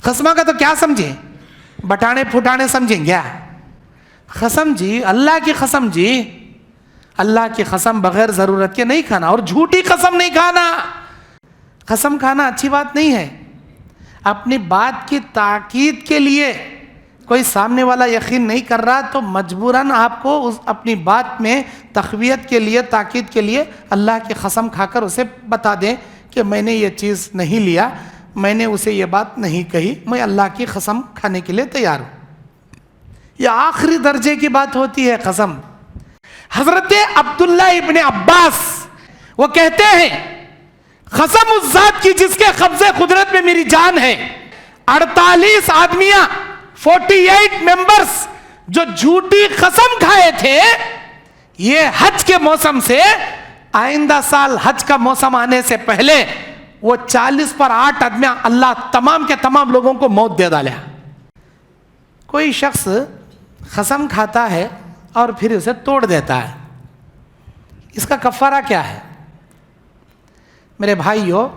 खसमा का तो क्या समझे, बटाने फुटाने समझें क्या? कसम जी, अल्लाह की कसम जी, अल्लाह की कसम बगैर ज़रूरत के नहीं खाना, और झूठी कसम नहीं खाना। कसम खाना अच्छी बात नहीं है। अपनी बात की ताकीद के लिए कोई सामने वाला यकीन नहीं कर रहा तो मजबूरन आपको उस अपनी बात में तक़वियत के लिए, ताकीद के लिए अल्लाह की कसम खाकर उसे बता दें कि मैंने ये चीज़ नहीं लिया, मैंने उसे ये बात नहीं कही, मैं अल्लाह की कसम खाने के लिए तैयार हूँ। यह आखिरी दर्जे की बात होती है कसम। हजरत अब्दुल्ला इब्ने अब्बास वो कहते हैं, कसम उस जात की जिसके कब्जे कुदरत में मेरी जान है, 48 आदमियां 48 मेंबर्स जो झूठी कसम खाए थे, ये हज के मौसम से आइंदा साल हज का मौसम आने से पहले वो 40 पर 8 आदमियां अल्लाह तमाम के तमाम लोगों को मौत दे डाला। कोई शख्स कसम खाता है और फिर उसे तोड़ देता है, इसका कफ़ारा क्या है? मेरे भाइयों,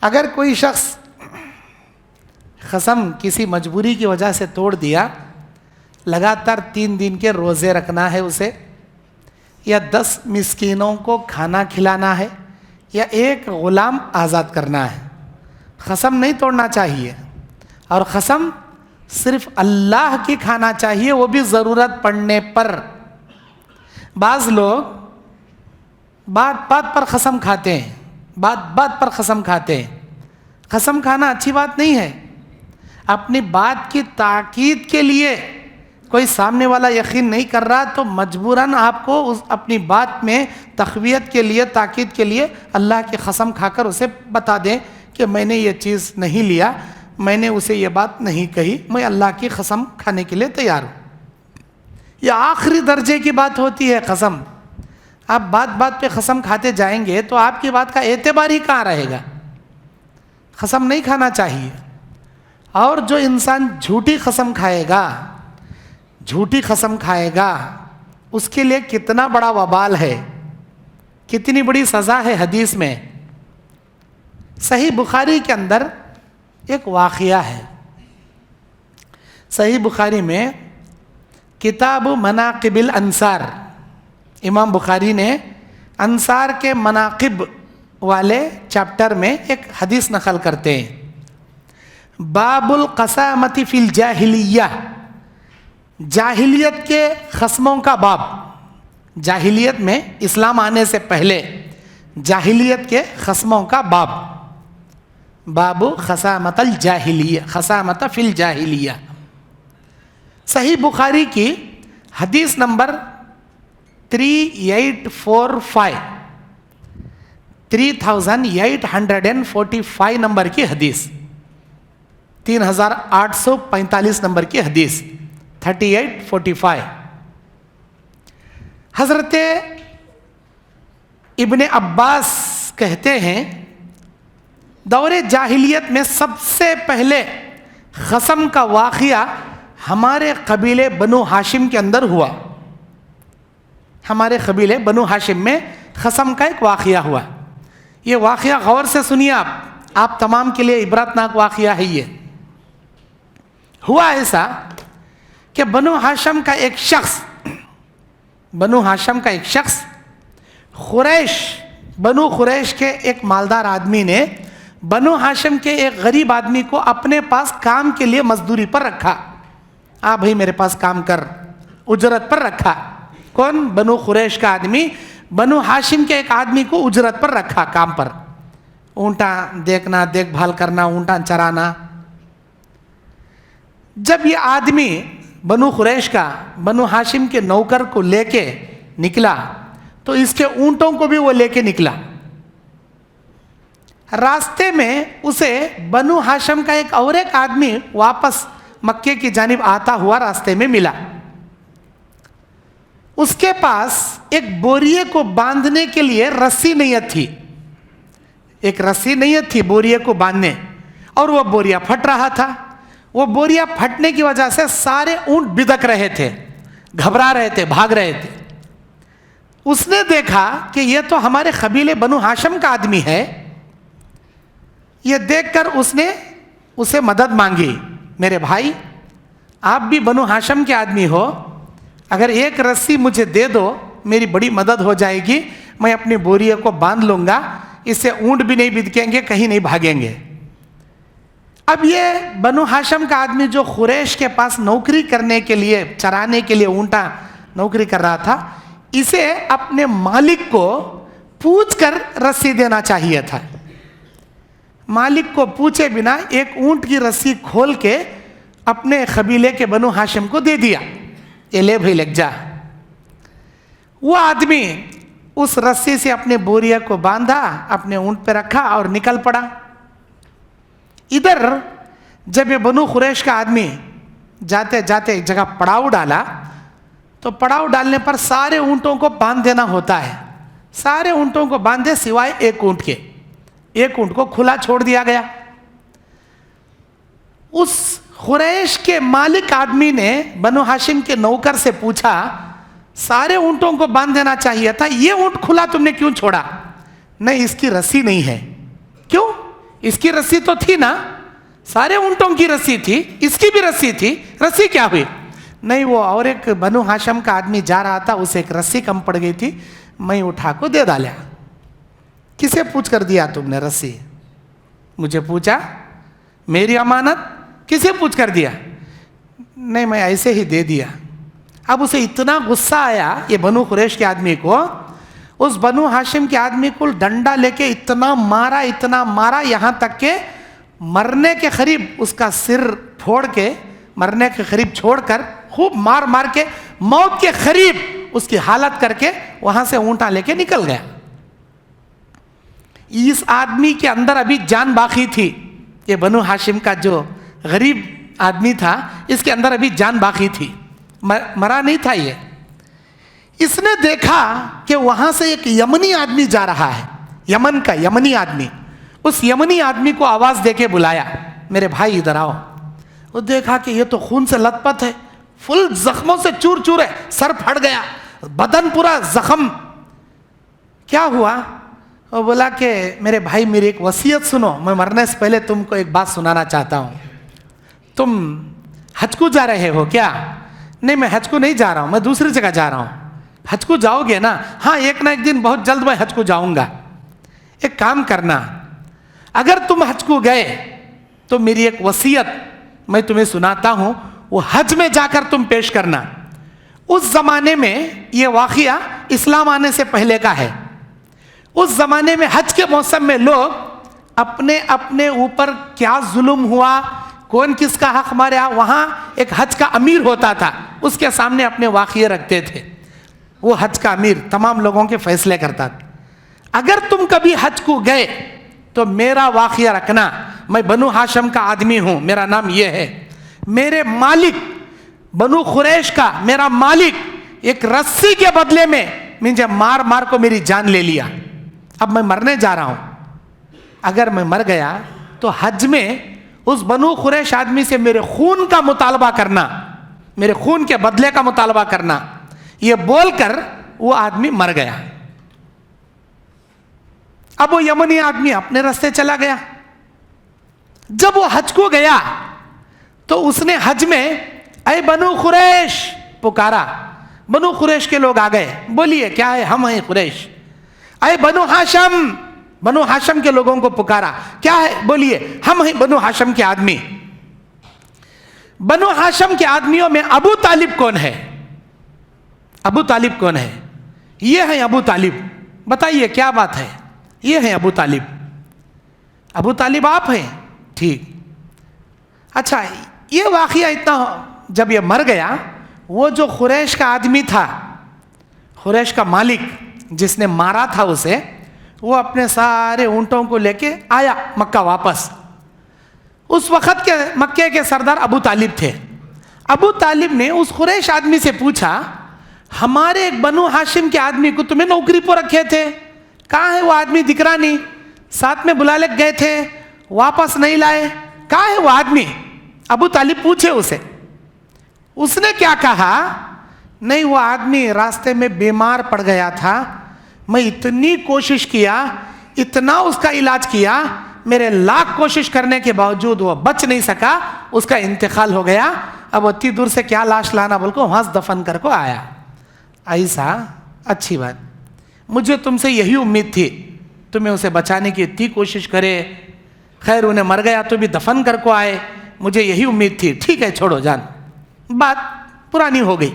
अगर कोई शख्स कसम किसी मजबूरी की वजह से तोड़ दिया, लगातार 3 दिन के रोज़े रखना है उसे, या 10 मिस्कीनों को खाना खिलाना है, या एक ग़ुलाम आज़ाद करना है, कसम नहीं तोड़ना चाहिए। और कसम सिर्फ अल्लाह की खाना चाहिए, वो भी ज़रूरत पड़ने पर। बाज़ लोग बात बात पर कसम खाते हैं, बात बात पर कसम खाते हैं। कसम खाना अच्छी बात नहीं है। अपनी बात की ताकीद के लिए कोई सामने वाला यकीन नहीं कर रहा तो मजबूरन आपको उस अपनी बात में तक़वियत के लिए, ताकीद के लिए अल्लाह की कसम खाकर उसे बता दें कि मैंने ये चीज़ नहीं लिया, मैंने उसे ये बात नहीं कही, मैं अल्लाह की कसम खाने के लिए तैयार हूँ। यह आखिरी दर्जे की बात होती है कसम। आप बात बात पे कसम खाते जाएंगे तो आपकी बात का एतबार ही कहाँ रहेगा? कसम नहीं खाना चाहिए। और जो इंसान झूठी कसम खाएगा, झूठी कसम खाएगा, उसके लिए कितना बड़ा वबाल है, कितनी बड़ी सज़ा है। हदीस में सही बुखारी के अंदर एक वाक़या है। सही बुखारी में किताब मनाक़िबिल अंसार, इमाम बुखारी ने अंसार के मनाक़िब वाले चैप्टर में एक हदीस नकल करते हैं। बाबुल क़सामति फ़िल जाहिलिया, जाहिलियत के ख़स्मों का बाब। जाहिलियत में, इस्लाम आने से पहले जाहिलियत के ख़स्मों का बाब। बाबु ख़सामतल जाहिलिया, ख़सामत फ़िल जाहिलिया। सही बुखारी की हदीस नंबर 3845, 3845 नंबर की हदीस, 3845 नंबर की हदीस, 3845। हज़रत इब्ने अब्बास कहते हैं, दौरे जाहिलियत में सबसे पहले कसम का वाक़या हमारे कबीले बनु हाशिम के अंदर हुआ। हमारे कबीले बनु हाशिम में कसम का एक वाक़या हुआ। ये वाक़या गौर से सुनिए आप तमाम के लिए इबरतनाक वाक़या है। ये हुआ ऐसा कि बनु हाशिम का एक शख्स बनु खुरैश के एक मालदार आदमी ने बनु हाशिम के एक गरीब आदमी को अपने पास काम के लिए मजदूरी पर रखा। भाई मेरे पास काम कर, उजरत पर रखा। कौन? बनु खुरैश का आदमी बनु हाशिम के एक आदमी को उजरत पर रखा, काम पर। ऊँटा देखना, देखभाल करना, ऊँटा चराना। जब ये आदमी बनु खुरैश का बनु हाशिम के नौकर को लेके निकला तो इसके ऊँटों को भी वो लेके निकला। रास्ते में उसे बनु हाशिम का एक और एक आदमी वापस मक्के की जानिब आता हुआ रास्ते में मिला। उसके पास एक बोरिए को बांधने के लिए रस्सी नैयत थी, एक रस्सी नैयत थी बोरिए को बांधने, और वह बोरिया फट रहा था। वो बोरिया फटने की वजह से सारे ऊंट बिदक रहे थे, घबरा रहे थे, भाग रहे थे। उसने देखा कि यह तो हमारे कबीले बनु हाशिम का आदमी है। यह देखकर उसने उसे मदद मांगी, मेरे भाई आप भी बनु हाशम के आदमी हो, अगर एक रस्सी मुझे दे दो मेरी बड़ी मदद हो जाएगी, मैं अपनी बोरिया को बांध लूंगा, इससे ऊंट भी नहीं बिदकेंगे, कहीं नहीं भागेंगे। अब ये बनु हाशम का आदमी जो खुरैश के पास नौकरी करने के लिए, चराने के लिए ऊंटा नौकरी कर रहा था, इसे अपने मालिक को पूछकर रस्सी देना चाहिए था। मालिक को पूछे बिना एक ऊंट की रस्सी खोल के अपने कबीले के बनु हाशिम को दे दिया, ये ले भाई लग जा। वो आदमी उस रस्सी से अपने बोरिया को बांधा, अपने ऊंट पे रखा और निकल पड़ा। इधर जब ये बनु कुरैश का आदमी जाते जाते एक जगह पड़ाव डाला, तो पड़ाव डालने पर सारे ऊंटों को बांध देना होता है। सारे ऊंटों को बांधे सिवाय एक ऊंट के, एक ऊंट को खुला छोड़ दिया गया। उस कुरैश के मालिक आदमी ने बनु हाशिम के नौकर से पूछा, सारे ऊंटों को बांध देना चाहिए था, ये ऊंट खुला तुमने क्यों छोड़ा? नहीं, इसकी रस्सी नहीं है। क्यों? इसकी रस्सी तो थी ना, सारे ऊंटों की रस्सी थी, इसकी भी रस्सी थी, रस्सी क्या हुई? नहीं, वो और एक बनु हाशिम का आदमी जा रहा था, उसे एक रस्सी कम पड़ गई थी, मैं उठा को दे डाला। किसे पूछ कर दिया तुमने रस्सी? मुझे पूछा, मेरी अमानत किसे पूछ कर दिया? नहीं, मैं ऐसे ही दे दिया। अब उसे इतना गुस्सा आया ये बनु कुरैश के आदमी को, उस बनु हाशिम के आदमी को डंडा लेके इतना मारा यहाँ तक के मरने के करीब उसका सिर फोड़ के, मरने के करीब छोड़कर खूब मार मार के मौत के करीब उसकी हालत करके वहां से ऊंटा लेके निकल गया। इस आदमी के अंदर अभी जान बाकी थी। ये बनु हाशिम का जो गरीब आदमी था, इसके अंदर अभी जान बाकी थी, मरा नहीं था ये। इसने देखा कि वहां से एक यमनी आदमी जा रहा है, यमन का यमनी आदमी। उस यमनी आदमी को आवाज देके बुलाया, मेरे भाई इधर आओ। वो देखा कि ये तो खून से लथपथ है, फुल जख्मों से चूर चूर है, सर फट गया, बदन पूरा जख्म। क्या हुआ? वो बोला कि मेरे भाई मेरी एक वसीयत सुनो, मैं मरने से पहले तुमको एक बात सुनाना चाहता हूँ। तुम हज को जा रहे हो क्या? नहीं, मैं हज को नहीं जा रहा हूँ, मैं दूसरी जगह जा रहा हूँ। हज को जाओगे ना? हाँ, एक ना एक दिन बहुत जल्द मैं हज को जाऊँगा। एक काम करना, अगर तुम हज को गए तो मेरी एक वसीयत मैं तुम्हें सुनाता हूँ, वो हज में जाकर तुम पेश करना। उस जमाने में ये वाक़िया इस्लाम आने से पहले का है। उस जमाने में हज के मौसम में लोग अपने अपने ऊपर क्या जुल्म हुआ, कौन किसका हक मारा, वहाँ एक हज का अमीर होता था, उसके सामने अपने वाक़िए रखते थे। वो हज का अमीर तमाम लोगों के फैसले करता था। अगर तुम कभी हज को गए तो मेरा वाक़िया रखना, मैं बनु हाशिम का आदमी हूँ, मेरा नाम ये है, मेरे मालिक बनु कुरैश का मेरा मालिक एक रस्सी के बदले में मुझे मार मार को मेरी जान ले लिया। अब मैं मरने जा रहा हूँ, अगर मैं मर गया तो हज में उस बनु कुरैश आदमी से मेरे खून का मुतालबा करना, मेरे खून के बदले का मुतालबा करना। ये बोलकर वो आदमी मर गया। अब वो यमनी आदमी अपने रास्ते चला गया। जब वो हज को गया तो उसने हज में ऐ बनु कुरैश पुकारा। बनु कुरैश के लोग आ गए, बोलिए क्या है? हम हैं कुरैश। ऐ बनु हाशिम, बनु हाशिम के लोगों को पुकारा, क्या है? बोलिए हम हैं बनु हाशिम के आदमी। बनु हाशिम के आदमियों में अबू तालिब कौन है? अबू तालिब कौन है? ये है अबू तालिब। बताइए क्या बात है? ये है अबू तालिब। अबू तालिब आप हैं? ठीक। अच्छा, ये वाक़िया इतना, जब ये मर गया, वो जो कुरैश का आदमी था, कुरैश का मालिक जिसने मारा था उसे, वो अपने सारे ऊंटों को लेके आया मक्का वापस। उस वक़्त के मक्के के सरदार अबू तालिब थे। अबू तालिब ने उस कुरैश आदमी से पूछा, हमारे एक बनु हाशिम के आदमी को तुम्हें नौकरी पर रखे थे, कहाँ है वो आदमी? दिख रहा नहीं, साथ में बुला ले गए थे, वापस नहीं लाए, कहाँ है वो आदमी? अबू तालिब पूछे उसे। उसने क्या कहा? नहीं, वो आदमी रास्ते में बीमार पड़ गया था, मैं इतनी कोशिश किया, इतना उसका इलाज किया, मेरे लाख कोशिश करने के बावजूद वो बच नहीं सका, उसका इंतकाल हो गया। अब वो इतनी दूर से क्या लाश लाना बोल को वहाँ से दफन कर को आया। ऐसा अच्छी बात, मुझे तुमसे यही उम्मीद थी, तुम्हें उसे बचाने की इतनी कोशिश करे, खैर उन्हें मर गया तो भी दफन कर को आए, मुझे यही उम्मीद थी। ठीक है छोड़ो जान, बात पुरानी हो गई।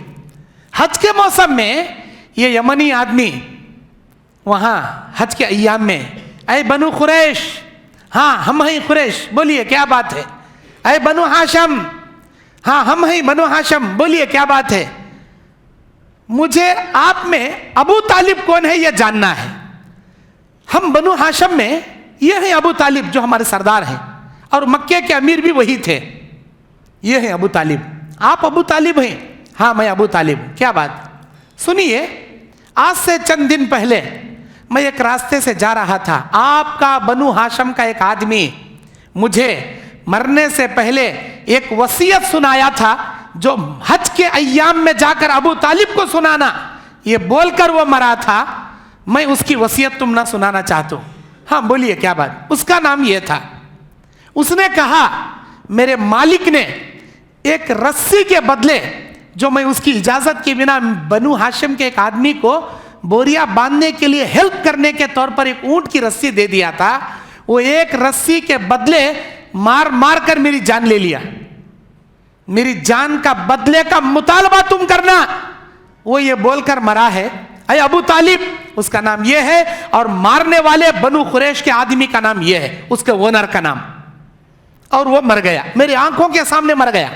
हज के मौसम में ये यमनी आदमी वहाँ हज के अय्याम में, अय बनु कुरैश, हाँ हम हैं कुरैश, बोलिए क्या बात है। अय बनु हाशम, हाँ हम हैं बनु हाशम, बोलिए क्या बात है। मुझे आप में अबू तालिब कौन है यह जानना है। हम बनु हाशम में ये हैं अबू तालिब जो हमारे सरदार हैं, और मक्के के अमीर भी वही थे। ये हैं अबू तालिब, आप अबू तालिब हैं? हाँ मैं अबू तालिब। क्या बात, सुनिए, आज से चंद दिन पहले मैं एक रास्ते से जा रहा था, आपका बनु हाशम का एक आदमी मुझे मरने से पहले एक वसीयत सुनाया था, जो हज के अय्याम में जाकर अबू तालिब को सुनाना, ये बोलकर वो मरा था। मैं उसकी वसीयत तुम ना सुनाना चाहता हूं। हाँ बोलिए क्या बात। उसका नाम ये था, उसने कहा मेरे मालिक ने एक रस्सी के बदले, जो मैं उसकी इजाजत के बिना बनु हाशिम के एक आदमी को बोरिया बांधने के लिए हेल्प करने के तौर पर एक ऊंट की रस्सी दे दिया था, वो एक रस्सी के बदले मार मार कर मेरी जान ले लिया। मेरी जान का बदले का मुतालबा तुम करना, वो ये बोलकर मरा है। अय अबू तालिब उसका नाम ये है, और मारने वाले बनु कुरैश के आदमी का नाम ये है, उसके ओनर का नाम। और वो मर गया, मेरी आंखों के सामने मर गया।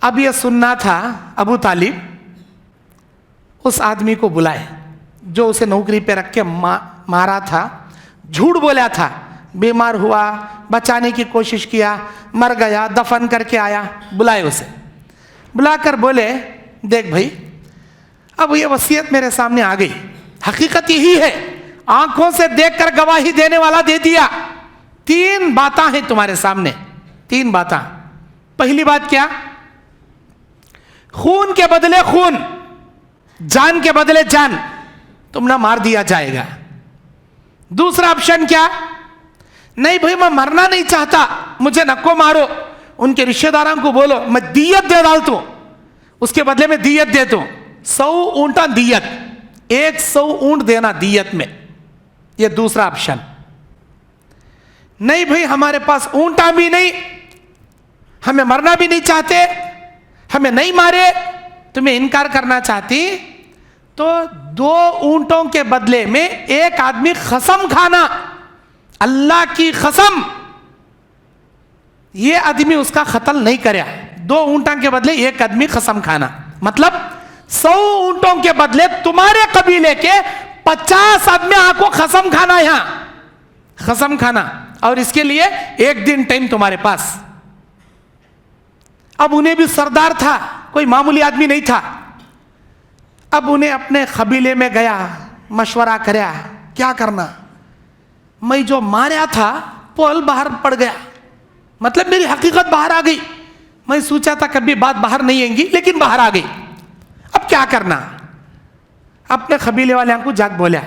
अब ये सुनना था, अबू तालिब उस आदमी को बुलाए जो उसे नौकरी पे रख के मारा था, झूठ बोला था, बीमार हुआ, बचाने की कोशिश किया, मर गया, दफन करके आया। बुलाए उसे, बुलाकर बोले देख भाई, अब ये वसीयत मेरे सामने आ गई, हकीकत यही है, आंखों से देखकर गवाही देने वाला दे दिया। 3 बातें हैं तुम्हारे सामने, 3 बातें। पहली बात क्या, खून के बदले खून, जान के बदले जान, तुम ना मार दिया जाएगा। दूसरा ऑप्शन क्या, नहीं भाई मैं मरना नहीं चाहता, मुझे नको मारो, उनके रिश्तेदारों को बोलो मैं दियत दे डालता हूं, उसके बदले में दियत देता हूं, 100 ऊंटा दियत, 100 ऊंट देना दियत में। यह दूसरा ऑप्शन। नहीं भाई हमारे पास ऊंटा भी नहीं, हमें मरना भी नहीं चाहते, हमें नहीं मारे, तुम्हें इनकार करना चाहती तो 2 ऊंटों के बदले में एक आदमी कसम खाना, अल्लाह की कसम ये आदमी उसका कत्ल नहीं करे। 2 ऊंटों के बदले एक आदमी कसम खाना, मतलब 100 ऊंटों के बदले तुम्हारे कबीले के 50 आदमी को कसम खाना, यहां कसम खाना, और इसके लिए 1 दिन टाइम तुम्हारे पास। अब उन्हें भी सरदार था, कोई मामूली आदमी नहीं था। अब उन्हें अपने कबीले में गया, मशवरा कराया क्या करना। मैं जो मारा था पोल बाहर पड़ गया, मतलब मेरी हकीकत बाहर आ गई। मैं सोचा था कभी बात बाहर नहीं आएगी, लेकिन बाहर आ गई। अब क्या करना, अपने कबीले वाले को जाग बोला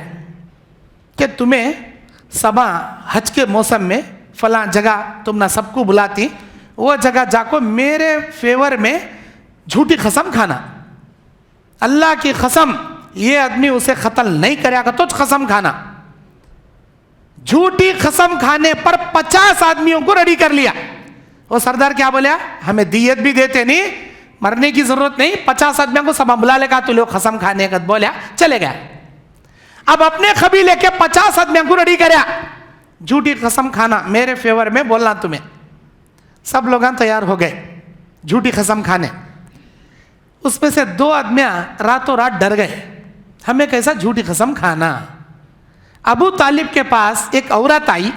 कि तुम्हें सबा हज के मौसम में फला जगह तुम ना सबको बुलाती, वो जगह जाको मेरे फेवर में झूठी कसम खाना, अल्लाह की कसम ये आदमी उसे कत्ल नहीं करेगा तो कसम खाना। झूठी कसम खाने पर 50 आदमियों को रेडी कर लिया। वो सरदार क्या बोला, हमें दियत भी देते नहीं, मरने की जरूरत नहीं, 50 आदमियों को सब बुला लेगा तो लोग कसम खाने का बोला, चले गया। अब अपने कबीले के 50 आदमियों को रेडी कराया, झूठी कसम खाना, मेरे फेवर में बोलना तुम्हें। सब लोग तैयार हो गए झूठी कसम खाने। उसमें से 2 आदमियां रातों रात डर गए, हमें कैसा झूठी कसम खाना। अबू तालिब के पास एक औरत आई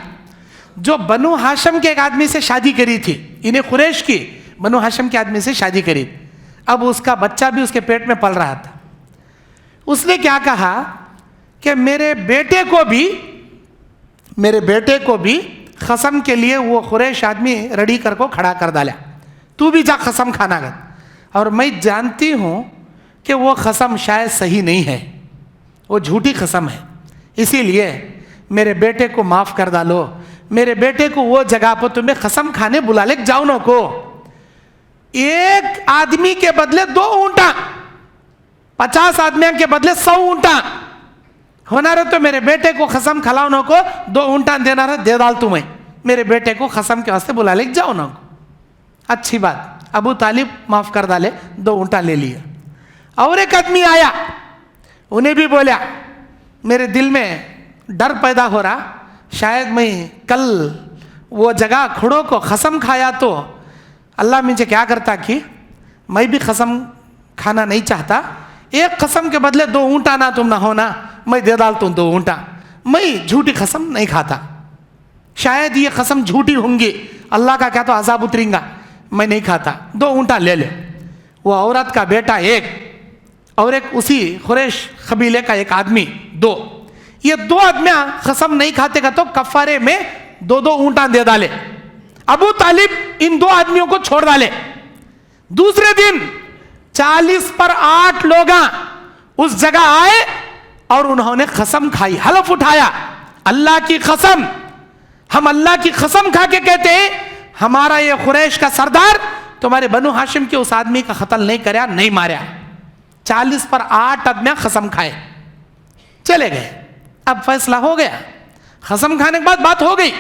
जो बनु हाशिम के एक आदमी से शादी करी थी, इन्हें कुरैश की बनु हाशिम के आदमी से शादी करी। अब उसका बच्चा भी उसके पेट में पल रहा था। उसने क्या कहा कि मेरे बेटे को भी कसम के लिए वो कुरैश आदमी रेडी कर को खड़ा कर डाला, तू भी जा कसम खाना कर। और मैं जानती हूं कि वो कसम शायद सही नहीं है, वो झूठी कसम है, इसीलिए मेरे बेटे को माफ़ कर डालो, मेरे बेटे को वो जगह पर तुम्हें कसम खाने बुला ले, जाओ न को। एक आदमी के बदले 2 ऊंटा, 50 आदमियों के बदले 100 ऊंटा होना रहे, तो मेरे बेटे को कसम खिलाओ को 2 ऊंटा देना रहे, दे डाल तुम्हें, मेरे बेटे को कसम के वास्ते बुला ले, जाओ ना को। अच्छी बात, अबू तालिब माफ कर डाले, 2 ऊंटा ले लिया। और एक आदमी आया, उन्हें भी बोला मेरे दिल में डर पैदा हो रहा, शायद मैं कल वो जगह खड़ो को कसम खाया तो अल्लाह मुझे क्या करता कि मैं भी कसम खाना नहीं चाहता, एक कसम के बदले 2 ऊंटा ना तुम ना होना, मैं दे डालता हूँ 2 ऊंटा, मैं झूठी कसम नहीं खाता, शायद ये कसम झूठी होंगी, अल्लाह का क्या तो अजाब उतरेगा, मैं नहीं खाता, 2 ऊंटा ले ले। वो औरत का बेटा एक और एक उसी कुरैश कबीले का एक आदमी 2, ये 2 आदमियां कसम नहीं खाते का तो कफारे में 2-2 ऊंटा दे डाले। अबू तालिब इन 2 आदमियों को छोड़ डाले। दूसरे दिन 40 पर 8 लोग उस जगह आए और उन्होंने कसम खाई, हलफ उठाया, अल्लाह की कसम, हम अल्लाह की कसम खा के कहते हैं हमारा ये कुरैश का सरदार तुम्हारे बनु हाशिम के उस आदमी का कत्ल नहीं करया, नहीं मारा। 40 पर 8 आदमी कसम खाए, चले गए। अब फैसला हो गया, कसम खाने के बाद बात हो गई।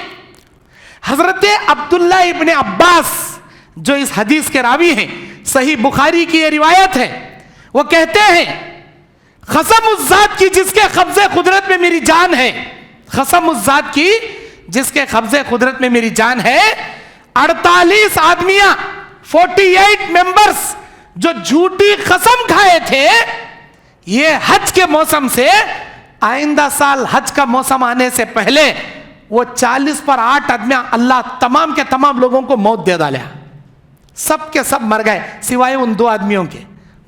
हजरत अब्दुल्ला इब्ने अब्बास जो इस हदीस के रावी हैं, सही बुखारी की ये रिवायत है, वो कहते हैं कसम उस जात की जिसके कब्जे कुदरत में मेरी जान है, कसम उस जात की जिसके कब्जे कुदरत में मेरी जान है, 48 आदमियां 48 मेंबर्स जो झूठी कसम खाए थे, ये हज के मौसम से आइंदा साल हज का मौसम आने से पहले वो 40 पर 8 आदमियां अल्लाह तमाम के तमाम लोगों को मौत दे डाला, सब के सब मर गए सिवाय उन 2 आदमियों के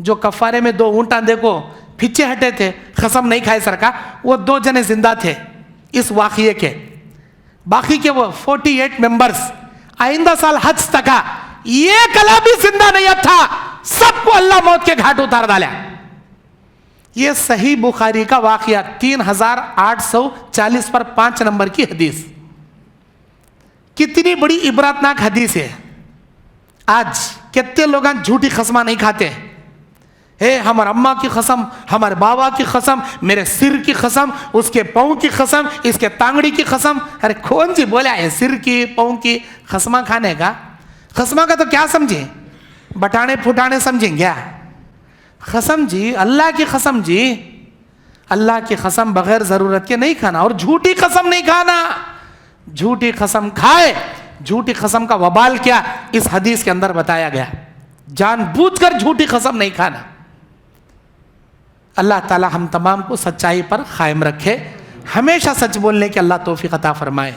जो कफारे में 2 ऊंटा देखो पीछे हटे थे, कसम नहीं खाए सरका, वो 2 जने जिंदा थे इस वाकये के। बाकी के वो 48 मेंबर्स आइंदा साल हज तक ये कला भी जिंदा नहीं था, सबको अल्लाह मौत के घाट उतार डाला। ये सही बुखारी का वाकया 3840 पर 5 नंबर की हदीस। कितनी बड़ी इबरतनाक हदीस है। आज कितने लोग झूठी कसमा नहीं खाते, हे हमारे अम्मा की कसम, हमारे बाबा की कसम, मेरे सिर की कसम, उसके पाँव की कसम, इसके तांगड़ी की कसम। अरे कौन सी बोला है सिर की पाँव की कसमा खाने का? कसमा का तो क्या समझे, बटाने फुटाने समझेंगे क्या? कसम जी, अल्लाह की कसम जी, अल्लाह की कसम बगैर जरूरत के नहीं खाना, और झूठी कसम नहीं खाना। झूठी कसम खाए, झूठी कसम का वबाल क्या इस हदीस के अंदर बताया गया। जानबूझकर झूठी कसम नहीं खाना। अल्लाह ताला हम तमाम को सच्चाई पर कायम रखे, हमेशा सच बोलने की अल्लाह तौफीक अता फरमाए।